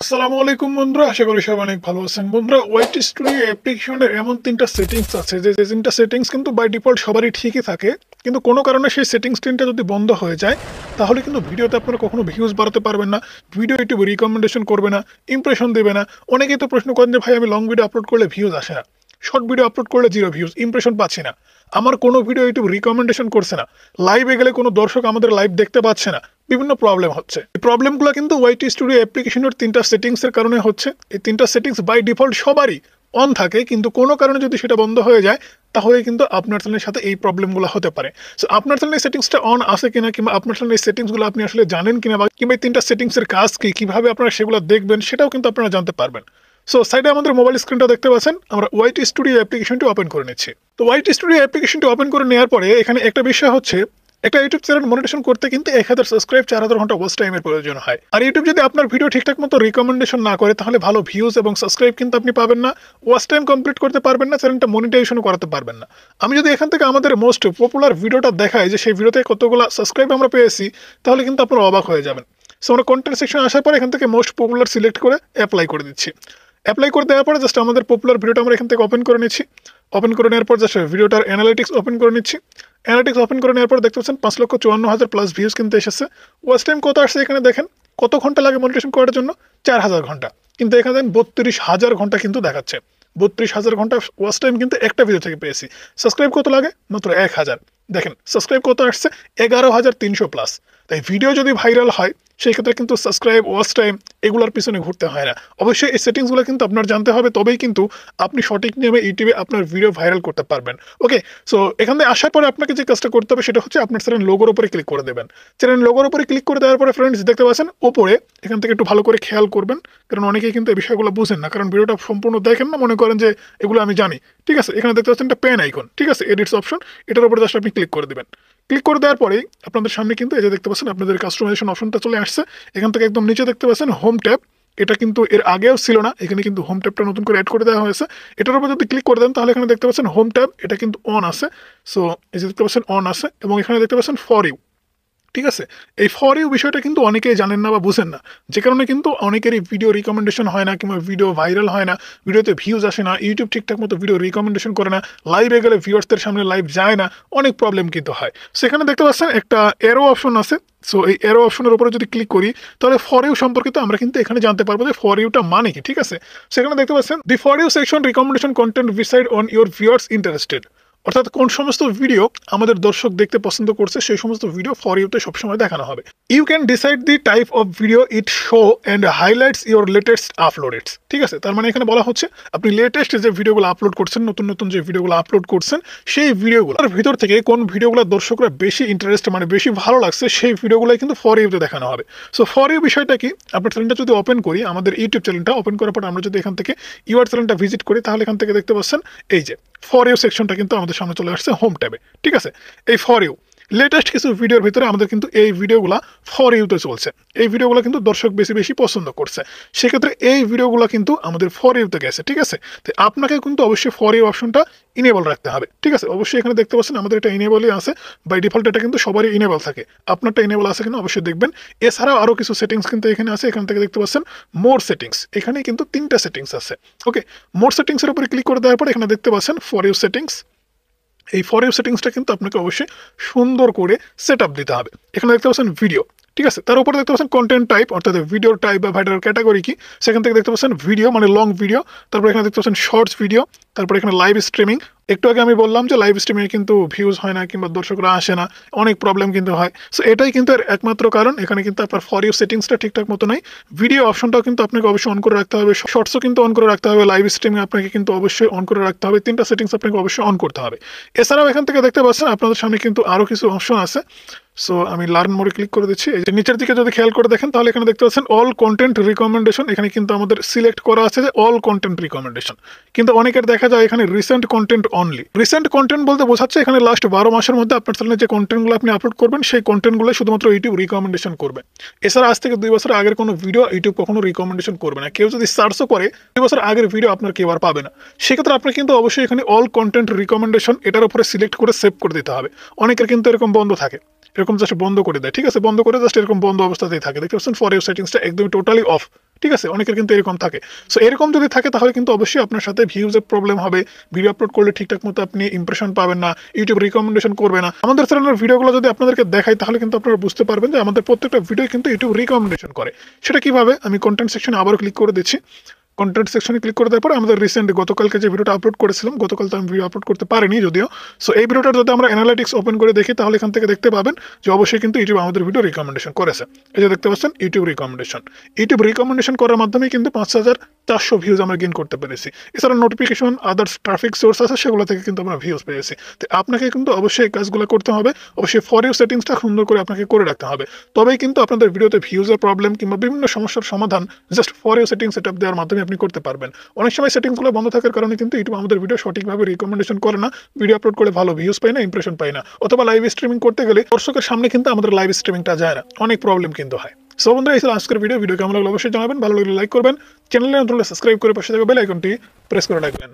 আসসালামু আলাইকুম বন্ধুরা, আশা করি সবাই অনেক ভালো আছেন। বন্ধুরা, ওয়াইটি স্টুডিও অ্যাপ্লিকেশনের এমন ৩টা সেটিংস আছে যে ৩টা সেটিংস কিন্তু বাই ডিফল্ট সবারই ঠিকই থাকে। কিন্তু কোনো কারণে সেই সেটিংস ৩টা যদি বন্ধ হয়ে যায়, তাহলে কিন্তু ভিডিওতে আপনারা কখনো ভিউজ বাড়াতে পারবেন না। ভিডিও ইউটিউব রিকমেন্ডেশন করবে না, ইমপ্রেশন দেবে না। অনেকেই তো প্রশ্ন করেন যে ভাই আমি লং ভিডিও আপলোড করলে ভিউজ আসে না, শর্ট ভিডিও আপলোড করলে 0 ভিউজ, ইমপ্রেশন পাচ্ছি না। আমার কোনো ভিডিও ইউটিউব রিকমেন্ডেশন করছে না, লাইভে গেলে কোনো দর্শক আমাদের লাইভ দেখতে পাচ্ছে না। বিভিন্ন প্রবলেম হচ্ছে। এই প্রবলেমগুলো কিন্তু ওয়াইটি স্টুডিও অ্যাপ্লিকেশনের ৩টা সেটিংসের কারণে হচ্ছে। এই ৩টা সেটিংস বাই ডিফল্ট সবারই অন থাকে, কিন্তু কোনো কারণে যদি সেটা বন্ধ হয়ে যায়, তাহলে কিন্তু আপনার চ্যানেলের সাথে এই প্রবলেমগুলো হতে পারে। সো আপনার চ্যানেলের সেটিংসটা অন আছে কিনা, কিংবা আপনার চ্যানেলের সেটিংসগুলো আপনি আসলে জানেন কিনা, বা কিংবা এই ৩টা সেটিংসের কাজ কি, কিভাবে আপনারা সেগুলো দেখবেন, সেটাও কিন্তু আপনারা জানতে পারবেন। সো সাইডে আমাদের মোবাইল স্ক্রিনটা দেখতে পাচ্ছেন, আমরা ওয়াইটি স্টুডিও অ্যাপ্লিকেশনটি ওপেন করে নিচ্ছি। তো ওয়াইটি স্টুডিও অ্যাপ্লিকেশনটি ওপেন করে নেওয়ার পরে এখানে একটা বিষয় হচ্ছে, একটা ইউটিউব চ্যানেল মনিটেশন করতে কিন্তু 1000 সাবস্ক্রাইব, 4000 ঘন্টা ওয়াচ টাইমের প্রয়োজন হয়। আর ইউটিউব যদি আপনার ভিডিও ঠিকঠাক মতো রিকমেন্ডেশন না করে, তাহলে ভালো ভিউজ এবং সাবস্ক্রাইব কিন্তু আপনি পাবেন না, ওয়াচ টাইম কমপ্লিট করতে পারবেন না, চ্যানেলটা মনিটাইজেশনও করাতে পারবেন না। আমি যদি এখান থেকে আমাদের মোস্ট পপুলার ভিডিওটা দেখাই যে সেই ভিডিওতে কতগুলো সাবস্ক্রাইব আমরা পেয়েছি, তাহলে কিন্তু আপনারা অবাক হয়ে যাবেন। সো আমরা কন্টেন্ট সেকশন আসার পর এখান থেকে মোস্ট পপুলার সিলেক্ট করে অ্যাপ্লাই করে দিচ্ছি। অ্যাপ্লাই করে দেওয়ার পরে জাস্ট আমাদের পপুলার ভিডিওটা আমরা এখান থেকে ওপেন করে নিচ্ছি। ওপেন করে নেওয়ার পর জাস্ট ভিডিওটার অ্যানালিটিক্স ওপেন করে নিচ্ছি। অ্যানালিটিক্স ওপেন করে নেওয়ার পর দেখতে পাচ্ছেন 5,54,000 প্লাস ভিউজ কিন্তু এসেছে। ওয়াচ টাইম কত আসছে এখানে দেখেন, কত ঘন্টা লাগে মনিটেশন করার জন্য, 4000 ঘন্টা। কিন্তু এখানে দেখেন 32,000 ঘন্টা কিন্তু দেখাচ্ছে। 32,000 ঘন্টা ওয়াচ টাইম কিন্তু একটা ভিডিও থেকে পেয়েছি। সাবস্ক্রাইব কত লাগে, মাত্র 1000। দেখেন সাবস্ক্রাইব কত আসছে, 11,300 প্লাস। তাই ভিডিও যদি ভাইরাল হয়, সেই ক্ষেত্রে কিন্তু সাবস্ক্রাইব, ওয়াচ টাইম এগুলোর পিছনে ঘুরতে হয় না। অবশ্যই এই সেটিংসগুলো কিন্তু আপনার জানতে হবে, তবেই কিন্তু আপনি সঠিক নিয়মে ইউটিউবে আপনার ভিডিও ভাইরাল করতে পারবেন। ওকে, সো এখানে আসার পরে আপনাকে যে কাজটা করতে হবে সেটা হচ্ছে আপনার চ্যানেল লোগোর উপরে ক্লিক করে দেবেন। চ্যানেল লোগোর উপরে ক্লিক করে দেওয়ার পরে ফ্রেন্ডস দেখতে পাচ্ছেন ওপরে, এখান থেকে একটু ভালো করে খেয়াল করবেন, কারণ অনেকেই কিন্তু এই বিষয়গুলো বুঝেন না, কারণ ভিডিওটা সম্পূর্ণ দেখেন না, মনে করেন যে এগুলো আমি জানি। ঠিক আছে, এখানে দেখতে পাচ্ছেন একটা পেন আইকন, ঠিক আছে, এডিটস অপশন, এটার উপরে জাস্ট আপনি ক্লিক করে দেবেন। ক্লিক করে দেওয়ার পরেই আপনাদের সামনে কিন্তু এই যে দেখতে পাচ্ছেন আপনাদের কাস্টমাইজেশন অপশনটা চলে আসছে। এখান থেকে একদম নিচে দেখতে পাচ্ছেন হোম ট্যাব, এটা কিন্তু এর আগেও ছিল না, এখানে কিন্তু হোম ট্যাবটা নতুন করে অ্যাড করে দেওয়া হয়েছে। এটার উপর যদি ক্লিক করে দেন, তাহলে এখানে দেখতে পাচ্ছেন হোম ট্যাব, এটা কিন্তু অন আছে। সো এই যে দেখতে পাচ্ছেন অন আছে, এবং এখানে দেখতে পাচ্ছেন ফর ইউ। ঠিক আছে, এই ফর ইউ বিষয়টা কিন্তু অনেকেই জানেন না বা বুঝেন না, যে কারণে কিন্তু অনেকেরই ভিডিও রিকমেন্ডেশন হয় না, কিংবা ভিডিও ভাইরাল হয় না, ভিডিওতে ভিউজ আসে না, ইউটিউব ঠিকঠাক মতো ভিডিও রিকমেন্ডেশন করে না, লাইভে গেলে ভিউয়ার্সদের সামনে লাইভ যায় না, অনেক প্রবলেম কিন্তু হয়। সেখানে দেখতে পাচ্ছেন একটা এরো অপশন আছে। সো এই এরো অপশনের উপরে যদি ক্লিক করি, তাহলে ফর ইউ সম্পর্কিত আমরা কিন্তু এখানে জানতে পারবো যে ফর ইউটা মানে কি। ঠিক আছে, সেখানে দেখতে পাচ্ছেন the for you section recommendation content decide on your viewers interested, অর্থাৎ কোন সমস্ত ভিডিও আমাদের দর্শক দেখতে পছন্দ করছে, সেই সমস্ত ভিডিও ফর ইউতে সবসময় দেখানো হবে। You can decide the type of video it show and highlights your latest আপলোডেডস। ঠিক আছে, তার মানে এখানে বলা হচ্ছে আপনি লেটেস্ট যে ভিডিওগুলো আপলোড করছেন, নতুন নতুন যে ভিডিওগুলো আপলোড করছেন, সেই ভিডিওগুলোর ভিতর থেকে কোন ভিডিওগুলো দর্শকরা বেশি ইন্টারেস্ট, মানে বেশি ভালো লাগছে, সেই ভিডিওগুলো কিন্তু ফর ইউতে দেখানো হবে। সো ফর ইউ বিষয়টা কি, আপনার চ্যানেলটা যদি ওপেন করি, আমাদের ইউটিউব চ্যানেলটা ওপেন করার পর আমরা যদি এখান থেকে ইউআর চ্যানেলটা ভিজিট করি, তাহলে এখান থেকে দেখতে পাচ্ছেন এই যে ফর ইউ সেকশনটা কিন্তু আমাদের সামনে চলে আসছে হোম ট্যাবে। ঠিক আছে, এই ফর ইউ লেটেস্ট কিছু ভিডিওর ভিতরে আমাদের কিন্তু এই ভিডিওগুলো ফর ইউতে চলছে, এই ভিডিওগুলো কিন্তু দর্শক বেশি বেশি পছন্দ করছে, সেক্ষেত্রে এই ভিডিওগুলো কিন্তু আমাদের ফর ইউতে গেছে। ঠিক আছে, তো আপনাকে কিন্তু অবশ্যই ফর ইউ অপশনটা ইনেবল রাখতে হবে। ঠিক আছে, অবশ্যই এখানে দেখতে পাচ্ছেন আমাদের এটা ইনেবলই আছে, বাই ডিফল্ট এটা কিন্তু সবারই ইনেবল থাকে, আপনারটা ইনেবল আছে কিনা অবশ্যই দেখবেন। এছাড়াও আরও কিছু সেটিংস কিন্তু এখানে আছে, এখান থেকে দেখতে পাচ্ছেন মোর সেটিংস, এখানে কিন্তু 3টা সেটিংস আছে। ওকে, মোর সেটিংসের উপরে ক্লিক করে দেওয়ার পর এখানে দেখতে পাচ্ছেন ফর ইউ সেটিংস। এই ফর ইউ সেটিংসটা কিন্তু আপনাকে অবশ্যই সুন্দর করে সেট আপ দিতে হবে। এখানে দেখতে পাচ্ছেন ভিডিও, ঠিক আছে, তার উপরে দেখতে পাচ্ছেন কন্টেন্ট টাইপ, অর্থাৎ ভিডিওর টাইপ বা ভিডিওর ক্যাটাগরি কি, সেখান থেকে দেখতে পাচ্ছেন ভিডিও মানে লং ভিডিও, তারপর এখানে দেখতে পাচ্ছেন শর্টস ভিডিও, তারপর এখানে লাইভ স্ট্রিমিং। একটু আগে আমি বললাম যে লাইভ স্ট্রিমিং কিন্তু ভিউজ হয় না, কিংবা দর্শকরা আসে না, অনেক প্রবলেম কিন্তু হয়। সো এটাই কিন্তু এর একমাত্র কারণ, এখানে কিন্তু আপনার ফর ইউ সেটিংসটা ঠিকঠাক মতো নাই। ভিডিও অপশনটাও কিন্তু আপনাকে অবশ্যই অন করে রাখতে হবে, শর্টসও কিন্তু অন করে রাখতে হবে, লাইভ স্ট্রিমিং আপনাকে কিন্তু অবশ্যই অন করে রাখতে হবে, 3টা সেটিংস আপনাকে অবশ্যই অন করতে হবে। এছাড়াও এখান থেকে দেখতে পাচ্ছেন আপনাদের সামনে কিন্তু আরও কিছু অপশন আছে। সো আমি লার্ন মোডে ক্লিক করে দিচ্ছি। এই যে নিচের দিকে যদি খেয়াল করে দেখেন, তাহলে এখানে দেখতে পাচ্ছেন অল কন্টেন্ট রিকমেন্ডেশন, এখানে কিন্তু আমাদের সিলেক্ট করা আছে যে অল কন্টেন্ট রিকমেন্ডেশন, কিন্তু অনেকের দেখা যায় এখানে recent content only. Recent content বলতে বোঝাচ্ছে এখানে লাস্ট 12 মাসের মধ্যে আপনার চ্যানেলে যে কন্টেন্টগুলো আপনি আপলোড করবেন, সেই কন্টেন্টগুলো শুধুমাত্র ইউটিউব রিকমেন্ডেশন করবে। এছাড়া আজ থেকে 2 বছর আগের কোনো ভিডিও ইউটিউব কখনো রিকমেন্ডেশন করবে না। কেউ যদি সার্চও করে 2 বছর আগের ভিডিও আপনার কেউ আর পাবে না। সেক্ষেত্রে আপনার কিন্তু অবশ্যই এখানে অল কন্টেন্ট রিকমেন্ডেশন এটার উপরে সিলেক্ট করে সেভ করে দিতে হবে। অনেকের কিন্তু এরকম বন্ধ থাকে, এরকম জাস্ট বন্ধ করে দেয়। ঠিক আছে, বন্ধ করে জাস্ট এরকম বন্ধ অবস্থাতেই থাকে। দেখতে পাচ্ছেন ফর ইউ সেটিংসটা একদমই টোটালি অফ। ঠিক আছে, অনেকের কিন্তু এরকম থাকে। সো এরকম যদি থাকে তাহলে কিন্তু অবশ্যই আপনার সাথে ভিউজের প্রবলেম হবে, ভিডিও আপলোড করলে ঠিকঠাক মতো আপনি ইমপ্রেশন পাবেন না, ইউটিউব রিকমেন্ডেশন করবে না। আমাদের চ্যানেলের ভিডিওগুলো যদি আপনাদেরকে দেখাই তাহলে কিন্তু আপনারা বুঝতে পারবেন যে আমাদের প্রত্যেকটা ভিডিও কিন্তু ইউটিউব রিকমেন্ডেশন করে। সেটা কিভাবে, আমি কন্টেন্ট সেকশনে আবারও ক্লিক করে দিচ্ছি। কন্টেন্ট সেকশনে ক্লিক করে দেওয়ার পর আমাদের রিসেন্ট গতকালকে যে ভিডিওটা আপলোড করেছিলাম, গতকাল তো আমি ভিডিও আপলোড করতে পারিনি যদিও। সো এই ভিডিওটার যদি আমরা অ্যানালাইটিক্স ওপেন করে দেখি তাহলে এখান থেকে দেখতে পাবেন যে অবশ্যই কিন্তু ইউটিউব আমাদের ভিডিও রিকমেন্ডেশন করেছে। এই যে দেখতে পাচ্ছেন ইউটিউব রিকমেন্ডেশন করার মাধ্যমে কিন্তু 5400 ভিউজ আমরা গেইন করতে পেরেছি। এছাড়া নোটিফিকেশন, আদার্স ট্রাফিক সোর্স আছে, সেগুলো থেকে কিন্তু আমরা ভিউজ পেয়েছি। তো আপনাকে কিন্তু অবশ্যই এই কাজগুলো করতে হবে, অবশ্যই ফর ইউ সেটিংসটা সুন্দর করে আপনাকে করে রাখতে হবে। তবেই কিন্তু আপনাদের ভিডিওতে ভিউজের প্রবলেম কিংবা বিভিন্ন সমস্যার সমাধান just for you setting setup দেওয়ার মাধ্যমে আপনি করতে পারবেন। অনেক সময় সেটিংসগুলো বন্ধ থাকার কারণে কিন্তু ইউটিউব আমাদের ভিডিও সঠিকভাবে রিকমেন্ডেশন করে না, ভিডিও আপলোড করে ভালো ভিউজ পাই না, ইমপ্রেশন পাই না, অথবা লাইভ স্ট্রিমিং করতে গেলে দর্শকের সামনে কিন্তু আমাদের লাইভ স্ট্রিমিংটা যায় না, অনেক প্রবলেম কিন্তু হয়। সো বন্ধুরা, এই ছিল আজকের ভিডিও কেমন লাগলো অবশ্যই জানাবেন, ভালো লাগলে লাইক করবেন, চ্যানেলে নতুন হলে সাবস্ক্রাইব করে পাশে থাকা বেল আইকনটি প্রেস করে রাখবেন।